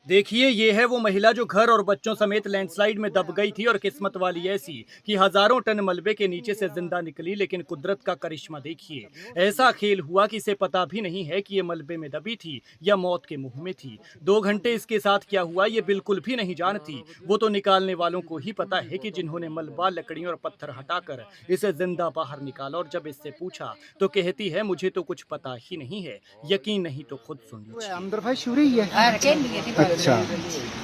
देखिए, ये है वो महिला जो घर और बच्चों समेत लैंडस्लाइड में दब गई थी और किस्मत वाली ऐसी कि हजारों टन मलबे के नीचे से जिंदा निकली। लेकिन कुदरत का करिश्मा देखिए, ऐसा खेल हुआ कि इसे पता भी नहीं है कि ये मलबे में दबी थी या मौत के मुंह में थी। 2 घंटे इसके साथ क्या हुआ ये बिल्कुल भी नहीं जानती। वो तो निकालने वालों को ही पता है कि जिन्होंने मलबा, लकड़ियों और पत्थर हटाकर इसे जिंदा बाहर निकाला। और जब इससे पूछा तो कहती है, मुझे तो कुछ पता ही नहीं है। यकीन नहीं तो खुद सुन तो है, लीजिए। अंदर भाई शुरू ही है। अच्छा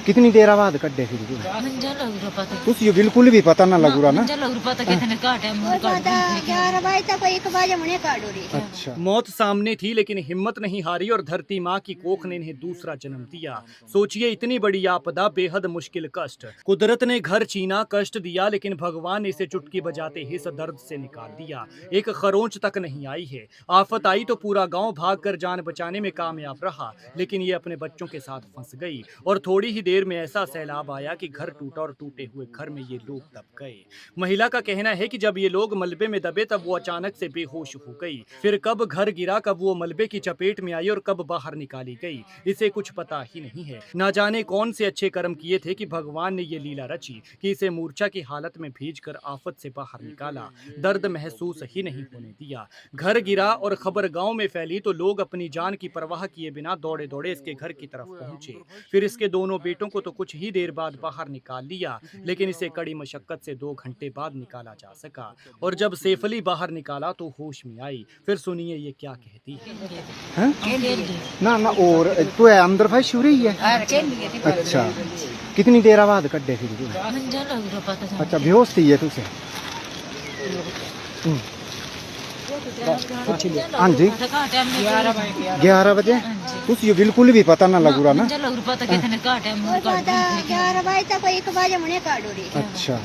कितनी देर बाद कड्डे फिर भी? मंजा लग रहा पता तुस ये बिल्कुल भी पता ना लगू रहा ना। मंजा लग रहा पता कितने काटे मुंह काट 11 बजे तक 1 बजे मुझे काटो रे। अच्छा मौत सामने थी लेकिन हिम्मत नहीं हारी और धरती माँ की कोख ने इन्हें दूसरा जन्म दिया। सोचिए, इतनी बड़ी आपदा, बेहद मुश्किल कष्ट। कुदरत ने घर छीना, कष्ट दिया, लेकिन भगवान ने इसे चुटकी बजाते ही इस दर्द से निकाल दिया। एक खरोंच तक नहीं आई है। आफत आई तो पूरा गांव भागकर जान बचाने में कामयाब रहा, लेकिन ये अपने बच्चों के साथ फंस गई। और थोड़ी ही देर में ऐसा सैलाब आया कि घर टूटा और टूटे हुए घर में ये लोग दब गए। महिला का कहना है कि जब ये लोग मलबे में दबे तब वो अचानक से बेहोश हो गई। फिर कब घर गिरा, कब वो मलबे की चपेट में आई और कब बाहर निकाली गई, इसे कुछ पता ही नहीं है। ना जाने कौन से अच्छे कर्म किए थे कि भगवान ने ये लीला रची कि इसे मूर्छा की हालत में भेजकर आफत से बाहर निकाला। दर्द महसूस ही नहीं होने दिया। घर गिरा और खबर गांव में फैली तो लोग अपनी जान की परवाह किए बिना दौड़े दौड़े इसके घर की तरफ पहुंचे। फिर इसके दोनों बेटों को तो कुछ ही देर बाद बाहर निकाल लिया, लेकिन इसे कड़ी मशक्कत से 2 घंटे बाद निकाला जा सका। और जब सेफली बाहर निकाला तो होश में आई। फिर सुनिए ये क्या कहती है। हैं? ना ना और तो है अंदर भाई शुरू ही है। अच्छा कितनी देर बाद कड्डे फिर भी? मंजा लग रहा पता अच्छा बेहोश थी है तुसे? हाँ जी 11 बजे तुस ये बिल्कुल भी पता ना लगू रहा ना। मंजा लग रहा पता कितने काटे मुंह काट 11 बजे तक 1 बजे मुझे काटो रे। अच्छा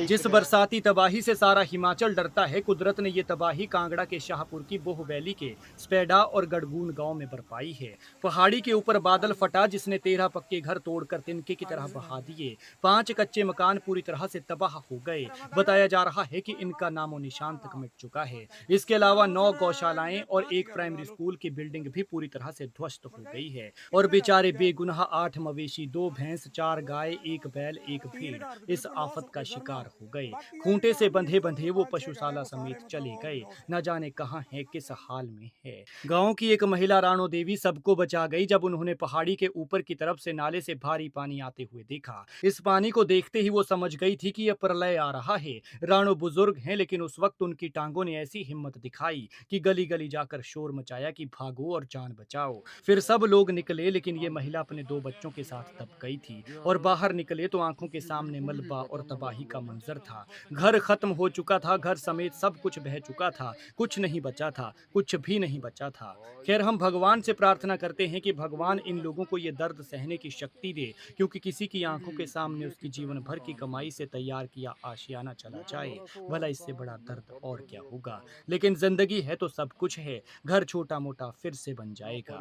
जिस बरसाती तबाही से सारा हिमाचल डरता है, कुदरत ने ये तबाही कांगड़ा के शाहपुर की बोह वैली के स्पेडा और गड़गून गांव में बरपाई है। पहाड़ी के ऊपर बादल फटा जिसने 13 पक्के घर तोड़कर तिनके की तरह बहा दिए। 5 कच्चे मकान पूरी तरह से तबाह हो गए। बताया जा रहा है कि इनका नामो निशान तक मिट चुका है। इसके अलावा 9 गौशालाएं और एक प्राइमरी स्कूल की बिल्डिंग भी पूरी तरह से ध्वस्त हो गई है। और बेचारे बेगुनाह 8 मवेशी, 2 भैंस, 4 गाय, 1 बैल, 1 भेड़ इस आफत का शिकार हो गए। खूंटे से बंधे बंधे वो पशुशाला समेत चले गए। न जाने कहां है, किस हाल में है। गांव की एक महिला राणो देवी सबको बचा गई जब उन्होंने पहाड़ी के ऊपर की तरफ से नाले से भारी पानी आते हुए देखा। इस पानी को देखते ही वो समझ गई थी कि यह प्रलय आ रहा है। राणो बुजुर्ग हैं, लेकिन उस वक्त उनकी टांगों ने ऐसी हिम्मत दिखाई कि गली गली जाकर शोर मचाया कि भागो और जान बचाओ। फिर सब लोग निकले, लेकिन ये महिला अपने 2 बच्चों के साथ दब गई थी। और बाहर निकले तो आंखों के सामने मलबा और तबाही का मंजर था। घर खत्म हो चुका था, घर समेत सब कुछ बह चुका था। कुछ नहीं बचा था, कुछ भी नहीं बचा था। खैर, हम भगवान से प्रार्थना करते हैं कि भगवान इन लोगों को ये दर्द सहने की शक्ति दे, क्योंकि किसी की आंखों के सामने उसकी जीवन भर की कमाई से तैयार किया आशियाना चला जाए, भला इससे बड़ा दर्द और क्या होगा। लेकिन जिंदगी है तो सब कुछ है। घर छोटा मोटा फिर से बन जाएगा।